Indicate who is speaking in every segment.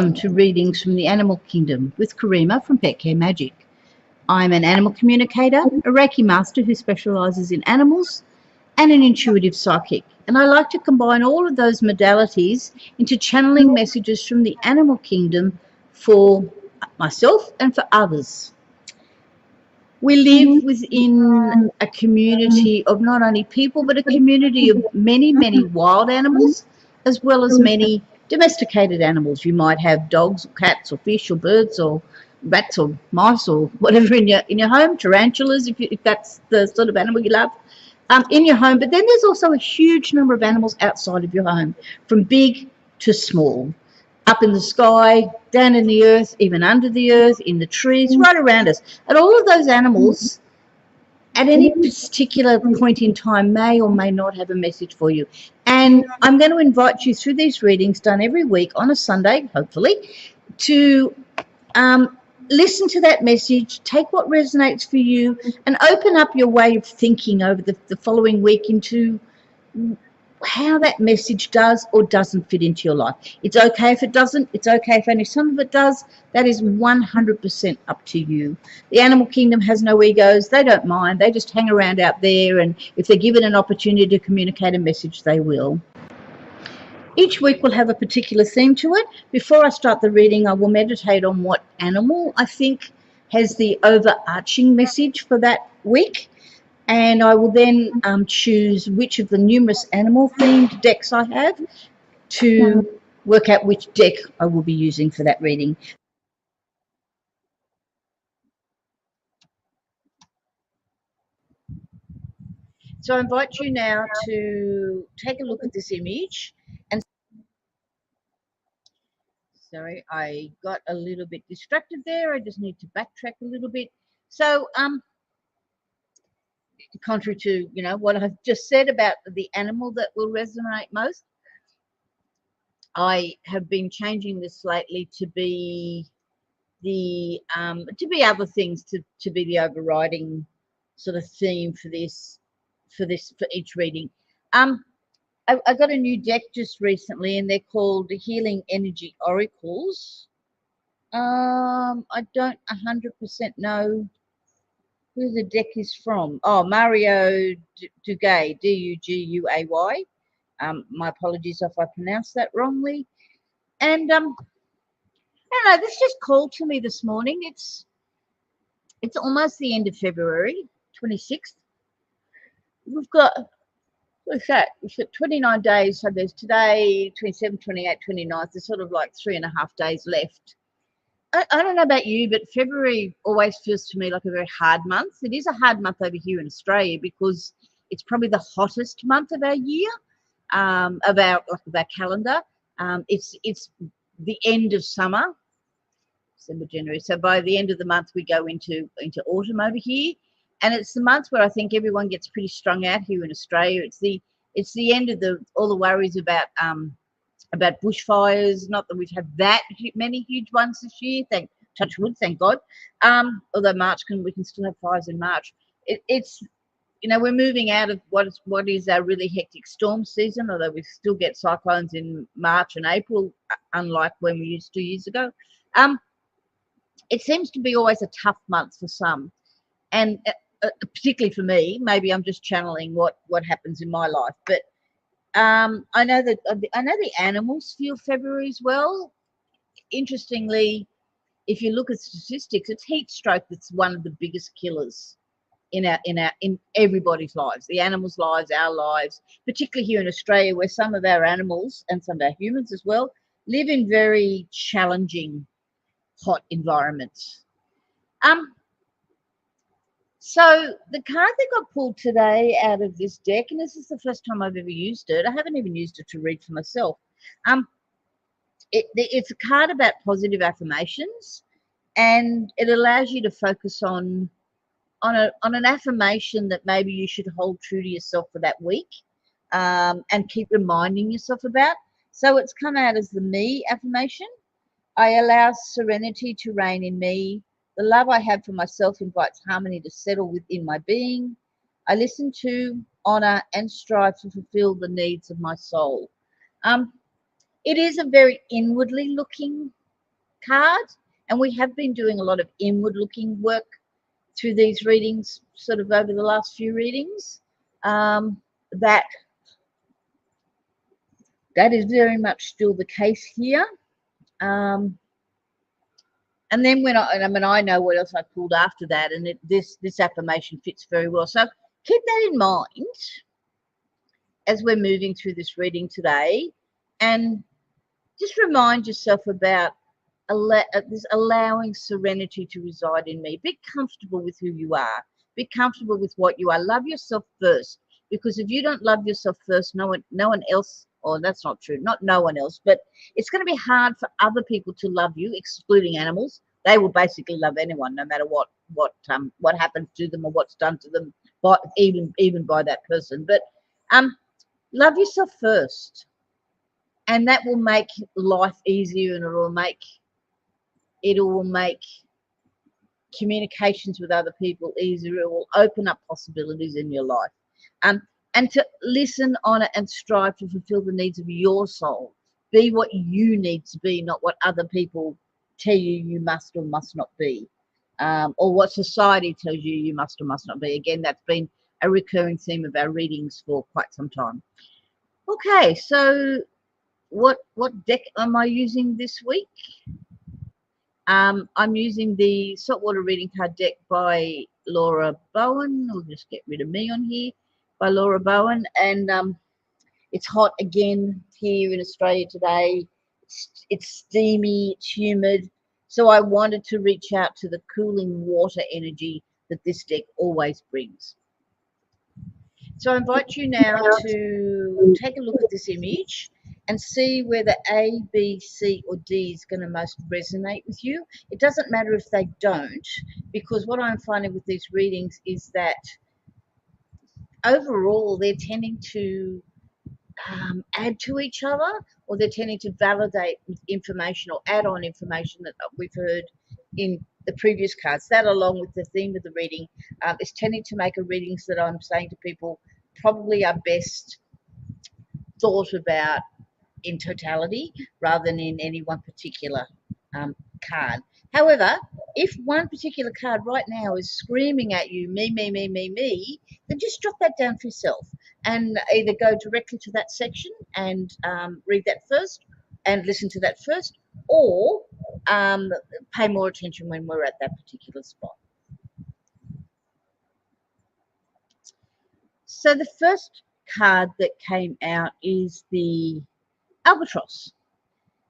Speaker 1: Welcome to Readings from the Animal Kingdom with Kareema from Pet Care Magic. I'm an animal communicator, a Reiki master who specialises in animals, and an intuitive psychic. And I like to combine all of those modalities into channeling messages from the animal kingdom for myself and for others. We live within a community of not only people, but a community of many, many wild animals, as well as many domesticated animals. You might have dogs or cats or fish or birds or rats or mice or whatever in your home, tarantulas, if that's the sort of animal you love, in your home. But then there's also a huge number of animals outside of your home, from big to small, up in the sky, down in the earth, even under the earth, in the trees, right around us. And all of those animals at any particular point in time may or may not have a message for you. And I'm going to invite you through these readings done every week on a Sunday, hopefully, to listen to that message, take what resonates for you, and open up your way of thinking over the following week into how that message does or doesn't fit into your life. It's okay if it doesn't. It's okay if only some of it does. That is 100% up to you. The animal kingdom has no egos. They don't mind. They just hang around out there, and if they're given an opportunity to communicate a message, they will. Each week will have a particular theme to it. Before I start the reading, I will meditate on what animal I think has the overarching message for that week. And I will then choose which of the numerous animal-themed decks I have to work out which deck I will be using for that reading. So I invite you now to take a look at this image. And sorry, I got a little bit distracted there. I just need to backtrack a little bit. So contrary to what I've just said about the animal that will resonate most, I have been changing this lately to be other things, to be the overriding sort of theme for each reading. I got a new deck just recently, and they're called the Healing Energy Oracles. I don't 100% know who the deck is from. Oh, Mario Duguay, Duguay. My apologies if I pronounced that wrongly. And I don't know, this just called to me this morning. It's almost the end of February, 26th. We've got, what's that? We've got 29 days. So there's today, 27, 28, 29. There's sort of like 3.5 days left. I don't know about you, but February always feels to me like a very hard month. It is a hard month over here in Australia because it's probably the hottest month of our year, of our calendar. It's the end of summer, December, January. So by the end of the month, we go into autumn over here, and it's the month where I think everyone gets pretty strung out here in Australia. It's the end of all the worries about bushfires. Not that we've had that many huge ones this year. Touch wood, thank God. Although we can still have fires in March. It's we're moving out of what is a really hectic storm season, although we still get cyclones in March and April, unlike when we used 2 years ago. It seems to be always a tough month for some, and particularly for me. Maybe I'm just channeling what happens in my life, but I know the animals feel February as well. Interestingly, if you look at statistics, it's heat stroke that's one of the biggest killers in everybody's lives, the animals' lives, our lives, particularly here in Australia, where some of our animals and some of our humans as well live in very challenging, hot environments. So the card that got pulled today out of this deck, and this is the first time I've ever used it. I haven't even used it to read for myself. It's a card about positive affirmations, and it allows you to focus on an affirmation that maybe you should hold true to yourself for that week, and keep reminding yourself about. So it's come out as the me affirmation. I allow serenity to reign in me. The love I have for myself invites harmony to settle within my being. I listen to, honor, and strive to fulfill the needs of my soul. It is a very inwardly looking card, and we have been doing a lot of inward looking work through these readings sort of over the last few readings. That is very much still the case here. And then I know what else I pulled after that, and this affirmation fits very well. So keep that in mind as we're moving through this reading today, and just remind yourself about this allowing serenity to reside in me. Be comfortable with who you are. Be comfortable with what you are. Love yourself first, because if you don't love yourself first, no one else, or that's not true, not no one else, but it's going to be hard for other people to love you, excluding animals. They will basically love anyone, no matter what happens to them or what's done to them, but even by that person. But love yourself first, and that will make life easier, and it will make communications with other people easier. It will open up possibilities in your life. And to listen, honor, and strive to fulfill the needs of your soul. Be what you need to be, not what other people tell you must or must not be, or what society tells you must or must not be. Again, that's been a recurring theme of our readings for quite some time. Okay, so what deck am I using this week? I'm using the Saltwater Reading Card deck by Laura Bowen. We'll just get rid of me on here, by Laura Bowen. And it's hot again here in Australia today. It's steamy, it's humid. So I wanted to reach out to the cooling water energy that this deck always brings. So I invite you now to take a look at this image and see whether A, B, C, or D is going to most resonate with you. It doesn't matter if they don't, because what I'm finding with these readings is that overall they're tending to add to each other, or they're tending to validate information or add on information that we've heard in the previous cards. That, along with the theme of the reading, is tending to make a readings that I'm saying to people probably are best thought about in totality rather than in any one particular card. However, if one particular card right now is screaming at you, me, then just jot that down for yourself and either go directly to that section and read that first and listen to that first, or pay more attention when we're at that particular spot. So the first card that came out is the albatross.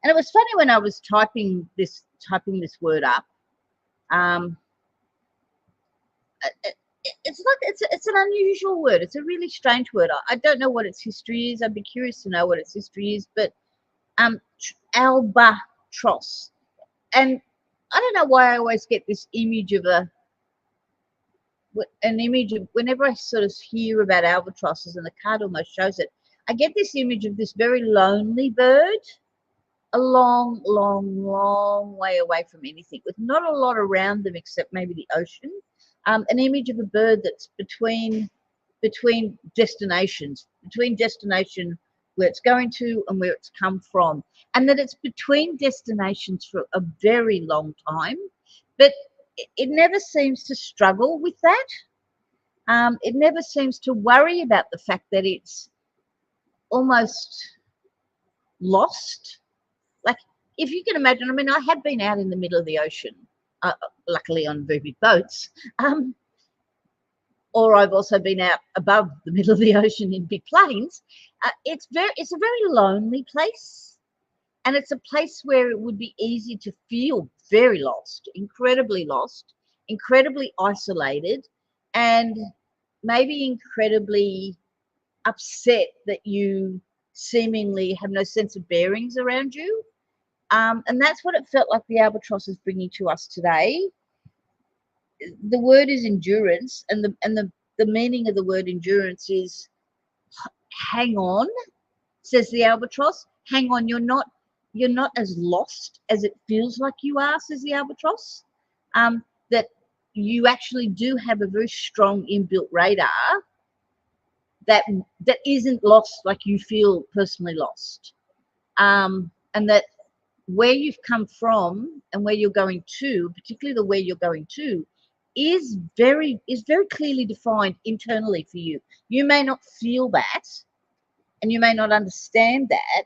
Speaker 1: And it was funny when I was typing this word up. It's an unusual word. It's a really strange word. I don't know what its history is. I'd be curious to know what its history is. But albatross, and I don't know why I always get this image of whenever I sort of hear about albatrosses, and the card almost shows it. I get this image of this very lonely bird, a long, long, long way away from anything, with not a lot around them except maybe the ocean. An image of a bird that's between destinations, between destination where it's going to and where it's come from, and that it's between destinations for a very long time, but it never seems to struggle with that. It never seems to worry about the fact that it's almost lost. Like, if you can imagine, I mean, I have been out in the middle of the ocean, luckily on very big boats, or I've also been out above the middle of the ocean in big planes. It's a very lonely place, and it's a place where it would be easy to feel very lost, incredibly isolated, and maybe incredibly upset that you seemingly have no sense of bearings around you. And that's what it felt like the albatross is bringing to us today. The word is endurance, and the meaning of the word endurance is hang on, says the albatross. Hang on, you're not as lost as it feels like you are, says the albatross. That you actually do have a very strong inbuilt radar that isn't lost like you feel personally lost. And that where you've come from and where you're going to, particularly the where you're going to, is very clearly defined internally for you. You may not feel that and you may not understand that,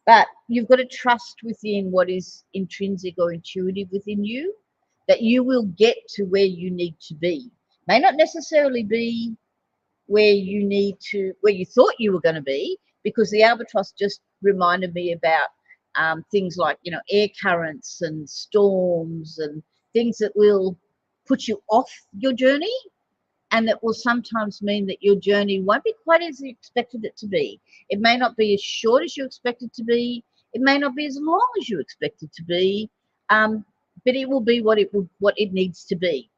Speaker 1: but you've got to trust within what is intrinsic or intuitive within you, that you will get to where you need to be. May not necessarily be where you thought you were going to be, because the albatross just reminded me about things like, air currents and storms and things that will put you off your journey, and that will sometimes mean that your journey won't be quite as you expected it to be. It may not be as short as you expected to be. It may not be as long as you expected to be, but it will be what it needs to be,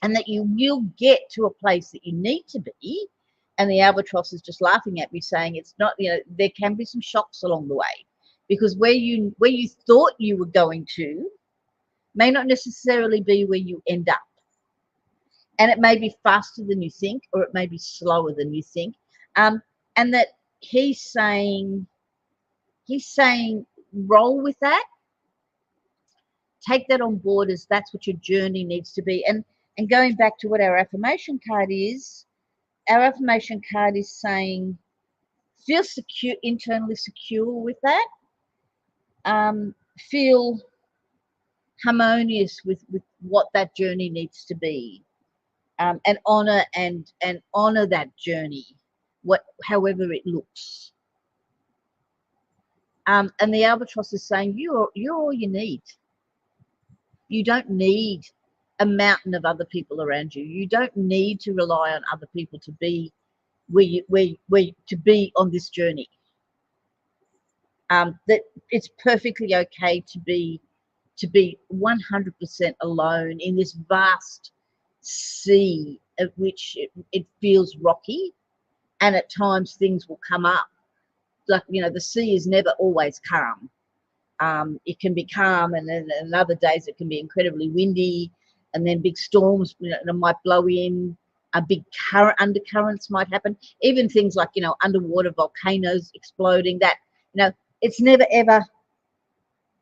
Speaker 1: and that you will get to a place that you need to be. And the albatross is just laughing at me, saying it's not. There can be some shocks along the way, because where you thought you were going to may not necessarily be where you end up. And it may be faster than you think, or it may be slower than you think. And that he's saying, roll with that. Take that on board as that's what your journey needs to be. And going back to what our affirmation card is, our affirmation card is saying, feel secure, internally secure with that. Feel harmonious with what that journey needs to be. And honor that journey, however it looks. And the albatross is saying, you're all you need. You don't need a mountain of other people around you. You don't need to rely on other people to be to be on this journey. That it's perfectly okay to be 100% alone in this vast sea of which it feels rocky, and at times things will come up. Like, the sea is never always calm. It can be calm, and then other days it can be incredibly windy, and then big storms might blow in. Big undercurrents might happen. Even things like underwater volcanoes exploding. That it's never ever.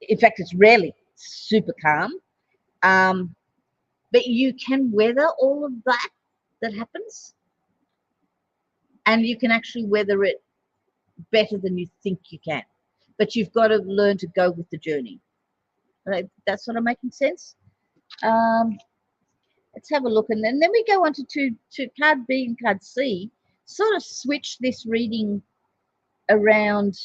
Speaker 1: In fact, it's rarely super calm. But you can weather all of that happens, and you can actually weather it better than you think you can. But you've got to learn to go with the journey. That's sort of making sense. Let's have a look, and then we go on to card B and card C. Sort of switch this reading around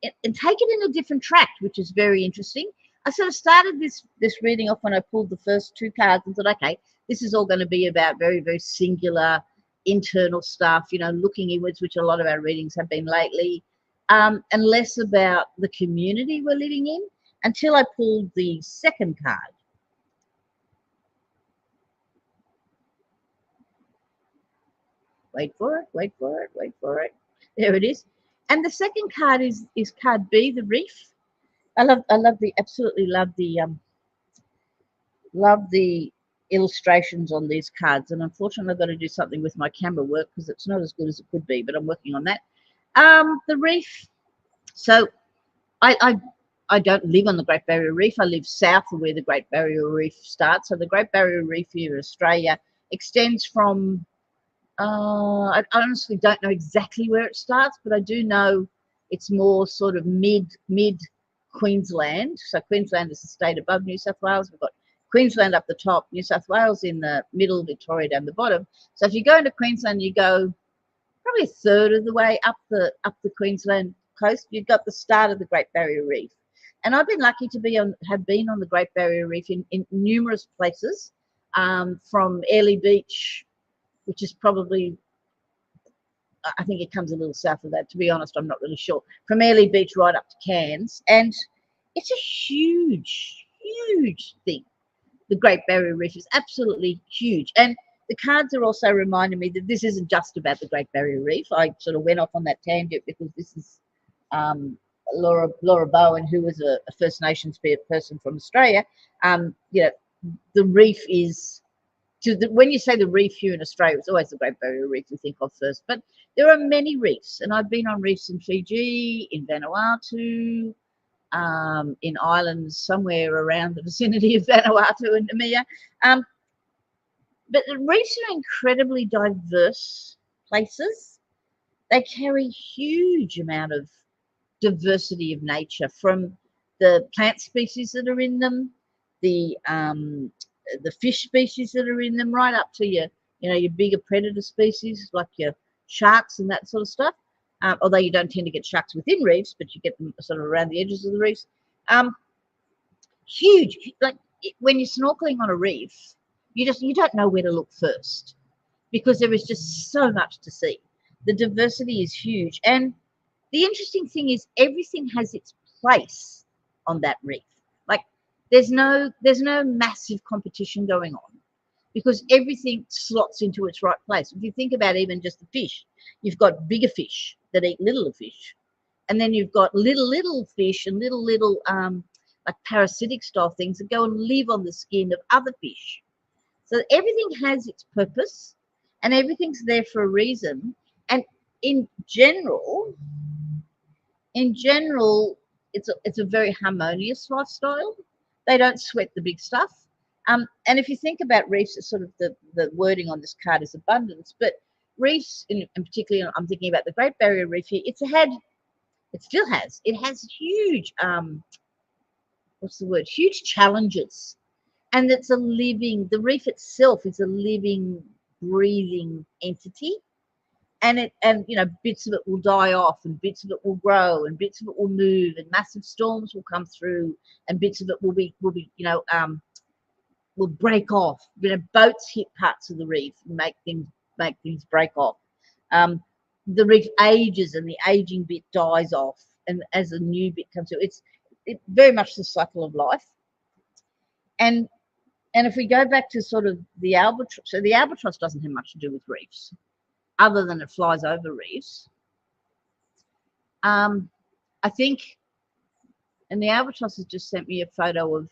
Speaker 1: and take it in a different track, which is very interesting. I sort of started this reading off when I pulled the first two cards and thought, okay, this is all going to be about very, very singular internal stuff, looking inwards, which a lot of our readings have been lately, and less about the community we're living in, until I pulled the second card. Wait for it. There it is. And the second card is card B, the reef. Absolutely love the illustrations on these cards. And unfortunately, I've got to do something with my camera work because it's not as good as it could be, but I'm working on that. The reef. So I don't live on the Great Barrier Reef. I live south of where the Great Barrier Reef starts. So the Great Barrier Reef here in Australia extends from, I honestly don't know exactly where it starts, but I do know it's more sort of mid Queensland. So Queensland is the state above New South Wales. We've got Queensland up the top, New South Wales in the middle, Victoria down the bottom. So if you go into Queensland, you go probably a third of the way up the Queensland coast. You've got the start of the Great Barrier Reef. And I've been lucky to have been on the Great Barrier Reef in numerous places, from Airlie Beach, which is probably, I think it comes a little south of that. To be honest, I'm not really sure. From Airlie Beach right up to Cairns. And it's a huge, huge thing. The Great Barrier Reef is absolutely huge. And the cards are also reminding me that this isn't just about the Great Barrier Reef. I sort of went off on that tangent because this is Laura Bowen, who was a First Nations person from Australia. The reef is, when you say the reef here in Australia, it's always the Great Barrier Reef we think of first. But there are many reefs, and I've been on reefs in Fiji, in Vanuatu, in islands somewhere around the vicinity of Vanuatu and Namibia. But the reefs are incredibly diverse places. They carry huge amount of diversity of nature, from the plant species that are in them, the fish species that are in them, right up to your bigger predator species like your sharks and that sort of stuff. Although you don't tend to get sharks within reefs, but you get them sort of around the edges of the reefs. Huge, like when you're snorkeling on a reef, you don't know where to look first, because there is just so much to see. The diversity is huge, and the interesting thing is everything has its place on that reef. Like there's no massive competition going on, because everything slots into its right place. If you think about even just the fish, you've got bigger fish that eat littler fish, and then you've got little fish and little like parasitic style things that go and live on the skin of other fish. So everything has its purpose, and everything's there for a reason. And in general, it's a very harmonious lifestyle. They don't sweat the big stuff. And if you think about reefs, it's sort of the wording on this card is abundance. But reefs, and particularly, I'm thinking about the Great Barrier Reef here. It still has. It has huge, what's the word? Huge challenges. And the reef itself is a living, breathing entity. And bits of it will die off, and bits of it will grow, and bits of it will move, and massive storms will come through, and bits of it will break off. Boats hit parts of the reef and make things break off. The reef ages, and the aging bit dies off, and as a new bit comes through, it's very much the cycle of life. And if we go back to sort of the albatross, so the albatross doesn't have much to do with reefs, other than it flies over reefs. I think, and the albatross has just sent me a photo of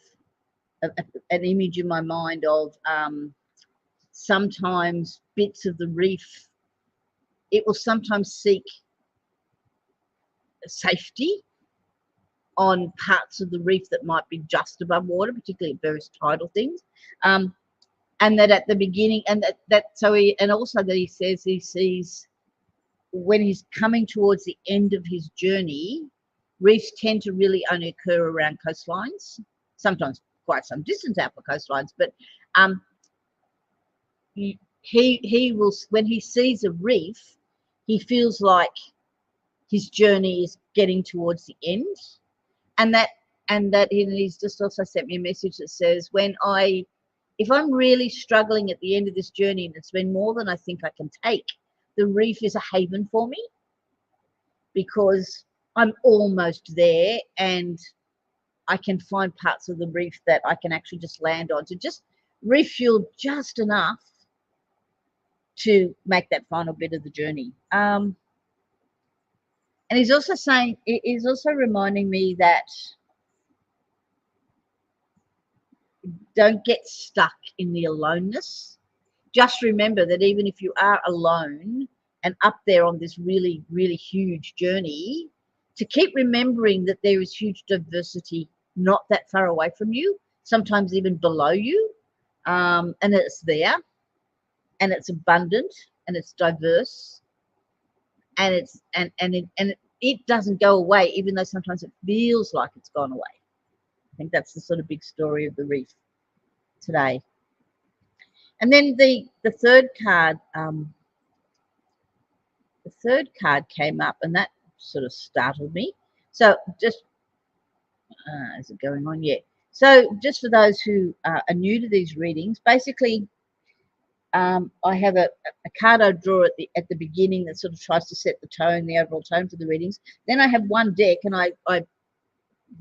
Speaker 1: an image in my mind of sometimes bits of the reef. It will sometimes seek safety on parts of the reef that might be just above water, particularly various tidal things. And that at the beginning, and also that he says he sees when he's coming towards the end of his journey, reefs tend to really only occur around coastlines, sometimes quite some distance out for coastlines. But he will, when he sees a reef, he feels like his journey is getting towards the end, and he's just also sent me a message that says, if I'm really struggling at the end of this journey and it's been more than I think I can take, the reef is a haven for me, because I'm almost there and I can find parts of the reef that I can actually just land on to just refuel just enough to make that final bit of the journey. And he's also reminding me that don't get stuck in the aloneness. Just remember that even if you are alone and up there on this really, really huge journey, to keep remembering that there is huge diversity not that far away from you, sometimes even below you, and it's there, and it's abundant, and it's diverse, and it doesn't go away, even though sometimes it feels like it's gone away. I think that's the sort of big story of the reef today. And then the third card, came up, and that sort of startled me. So just, is it going on? Yeah. So just for those who are new to these readings, basically, I have a card I draw at the beginning that sort of tries to set the tone, the overall tone for the readings. Then I have one deck, and I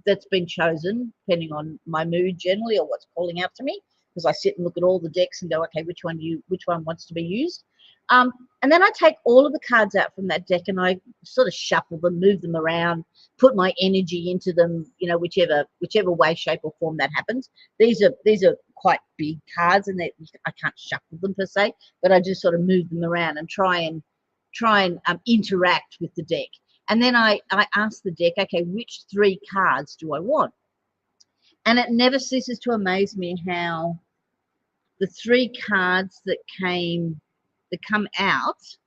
Speaker 1: that's been chosen depending on my mood generally, or what's calling out to me, because I sit and look at all the decks and go, okay, which one wants to be used. And then I take all of the cards out from that deck and I sort of shuffle them, move them around, put my energy into them, whichever way, shape, or form that happens. These are quite big cards, and I can't shuffle them per se, but I just sort of move them around and try and interact with the deck. And then I asked the deck, okay, which 3 cards do I want? And it never ceases to amaze me how the 3 cards that come out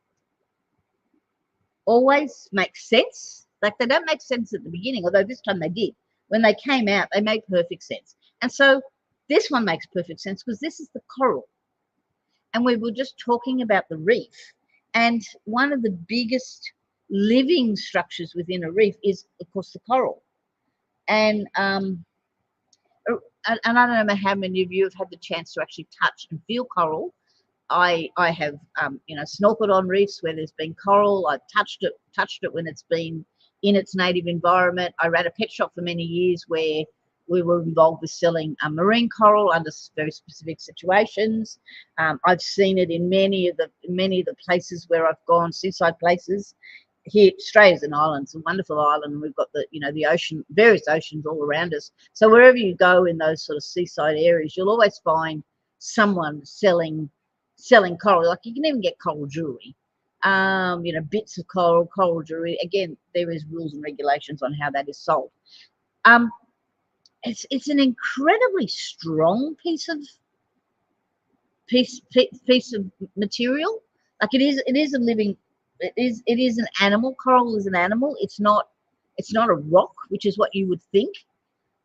Speaker 1: always make sense. Like, they don't make sense at the beginning, although this time they did. When they came out, they made perfect sense. And so this one makes perfect sense because this is the coral. And we were just talking about the reef. And one of the biggest living structures within a reef is, of course, the coral. And I don't know how many of you have had the chance to actually touch and feel coral. I have snorkeled on reefs where there's been coral. I've touched it when it's been in its native environment. I ran a pet shop for many years where we were involved with selling marine coral under very specific situations. I've seen it in many of the places where I've gone, seaside places. Here, Australia's an island, it's a wonderful island, and we've got the ocean, various oceans all around us. So wherever you go in those sort of seaside areas, you'll always find someone selling coral. Like, you can even get coral jewelry, bits of coral jewelry. Again, there is rules and regulations on how that is sold. It's an incredibly strong piece of material. Like, it is a living. It is an animal. Coral is an animal. It's not a rock, which is what you would think.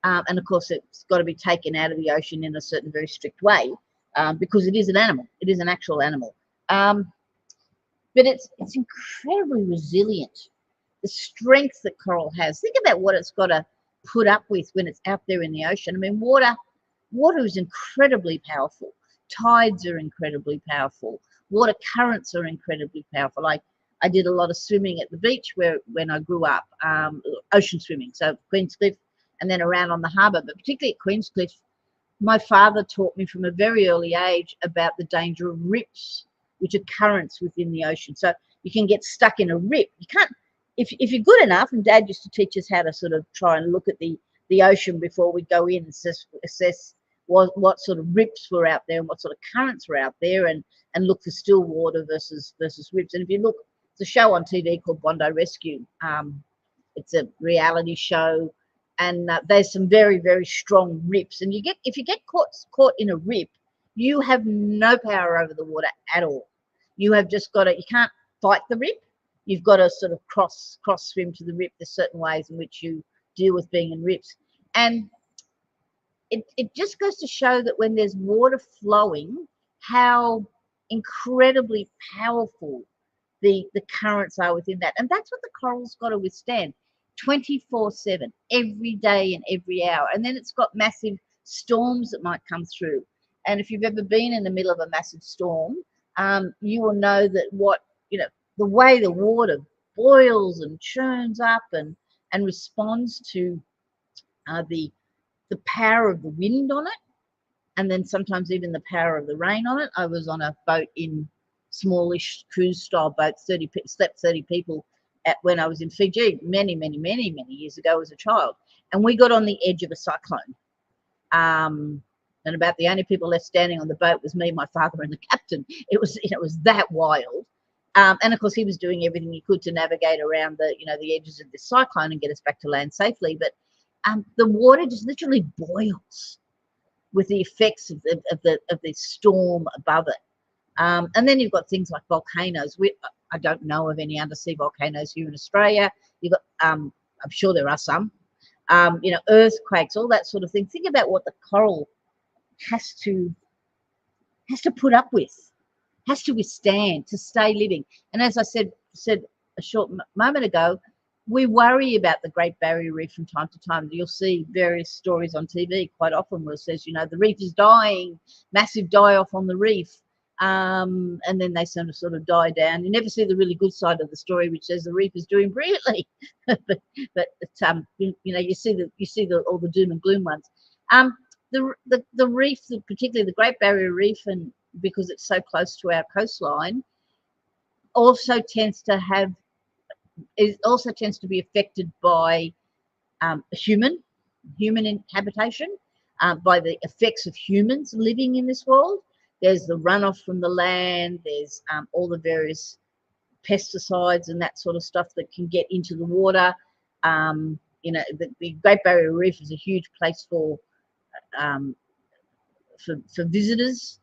Speaker 1: And of course, it's got to be taken out of the ocean in a certain very strict way, because it is an animal. It is an actual animal. But it's incredibly resilient. The strength that coral has. Think about what it's got to put up with when it's out there in the ocean. I mean, water is incredibly powerful. Tides are incredibly powerful. Water currents are incredibly powerful. I did a lot of swimming at the beach when I grew up, ocean swimming, so Queenscliff and then around on the harbour, but particularly at Queenscliff, my father taught me from a very early age about the danger of rips, which are currents within the ocean. So you can get stuck in a rip. You can't, if you're good enough, and Dad used to teach us how to sort of try and look at the ocean before we go in and assess what sort of rips were out there and what sort of currents were out there, and look for still water versus rips. And if you look, it's a show on TV called Bondi Rescue. It's a reality show, and there's some very, very strong rips. And if you get caught in a rip, you have no power over the water at all. You have just got to, you can't fight the rip. You've got to sort of cross swim to the rip. There's certain ways in which you deal with being in rips. And it just goes to show that when there's water flowing, how incredibly powerful the currents are within that. And that's what the coral's got to withstand 24/7, every day and every hour. And then it's got massive storms that might come through. And if you've ever been in the middle of a massive storm, you will know that the way the water boils and churns up and responds to the power of the wind on it, and then sometimes even the power of the rain on it. I was on a boat in smallish cruise style boat, slept 30 people when I was in Fiji many years ago as a child, and we got on the edge of a cyclone. And about the only people left standing on the boat was me, my father, and the captain. It was that wild. And of course, he was doing everything he could to navigate around the edges of this cyclone and get us back to land safely. But the water just literally boils with the effects of the storm above it. And then you've got things like volcanoes. I don't know of any undersea volcanoes here in Australia. You've got, I'm sure there are some. Earthquakes, all that sort of thing. Think about what the coral has to put up with, has to withstand to stay living. And as I said a short moment ago, we worry about the Great Barrier Reef from time to time. You'll see various stories on TV quite often where it says, the reef is dying, massive die-off on the reef, and then they sort of die down. You never see the really good side of the story, which says the reef is doing brilliantly. but you see all the doom and gloom ones. The reef, particularly the Great Barrier Reef, and because it's so close to our coastline, also tends to be affected by human habitation, by the effects of humans living in this world. There's the runoff from the land. There's all the various pesticides and that sort of stuff that can get into the water. You know, the Great Barrier Reef is a huge place for visitors.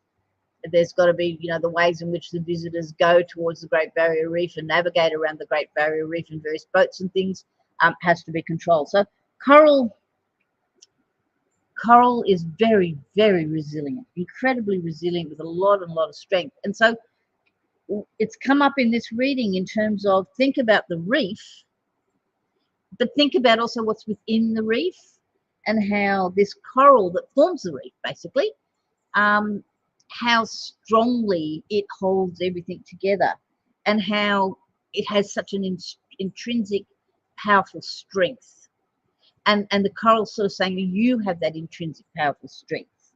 Speaker 1: There's got to be, you know, the ways in which the visitors go towards the Great Barrier Reef and navigate around the Great Barrier Reef in various boats and things has to be controlled. So coral is very, very resilient, incredibly resilient, with a lot of strength. And so it's come up in this reading in terms of, think about the reef, but think about also what's within the reef, and how this coral that forms the reef, basically, how strongly it holds everything together, and how it has such an intrinsic powerful strength. And the coral sort of saying that you have that intrinsic powerful strength,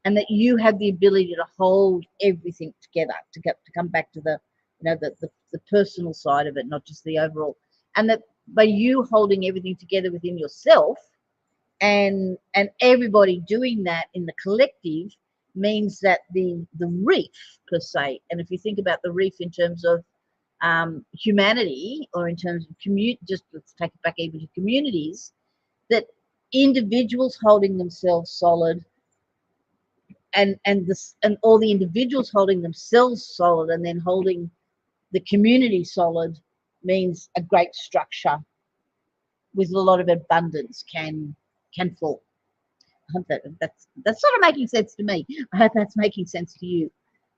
Speaker 1: and that you have the ability to hold everything together, to come back to the, you know, the personal side of it, not just the overall. And that by you holding everything together within yourself, and everybody doing that in the collective, means that the reef per se, and if you think about the reef in terms of humanity, or in terms of just let's take it back even to communities, that individuals holding themselves solid, and all the individuals holding themselves solid, and then holding the community solid, means a great structure with a lot of abundance can fall. I hope that's sort of making sense to me. I hope that's making sense to you.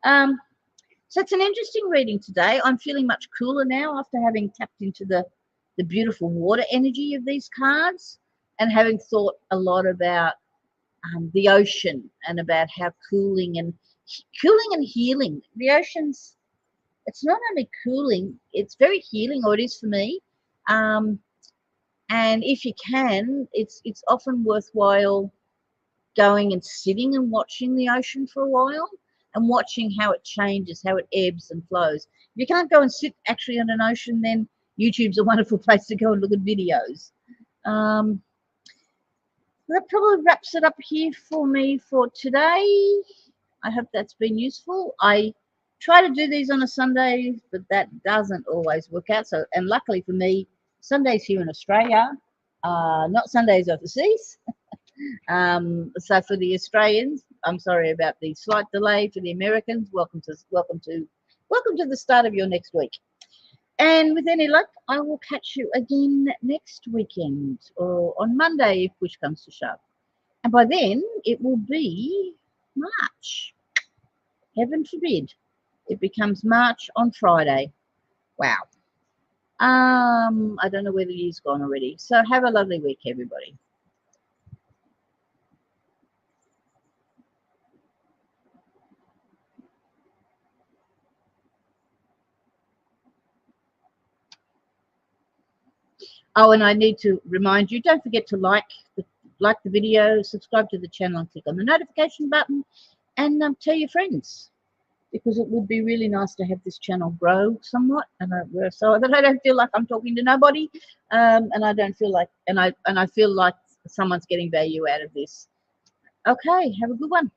Speaker 1: So it's an interesting reading today. I'm feeling much cooler now after having tapped into the beautiful water energy of these cards, and having thought a lot about the ocean, and about how cooling and healing. The ocean's, it's not only cooling, it's very healing, or it is for me. And if you can, it's often worthwhile going and sitting and watching the ocean for a while, and watching how it changes, how it ebbs and flows. If you can't go and sit actually on an ocean, then YouTube's a wonderful place to go and look at videos. That probably wraps it up here for me for today. I hope that's been useful. I try to do these on a Sunday, but that doesn't always work out. So, and luckily for me, Sundays here in Australia, not Sundays overseas. So for the Australians, I'm sorry about the slight delay. For the Americans, welcome to the start of your next week. And with any luck, I will catch you again next weekend, or on Monday if push comes to shove. And by then, it will be March. Heaven forbid it becomes March on Friday. Wow. I don't know where the year's gone already. So have a lovely week, everybody. Oh, and I need to remind you, don't forget to like the video, subscribe to the channel, and click on the notification button, and tell your friends, because it would be really nice to have this channel grow somewhat, and so that I don't feel like I'm talking to nobody, and I don't feel like, and I feel like someone's getting value out of this. Okay, have a good one.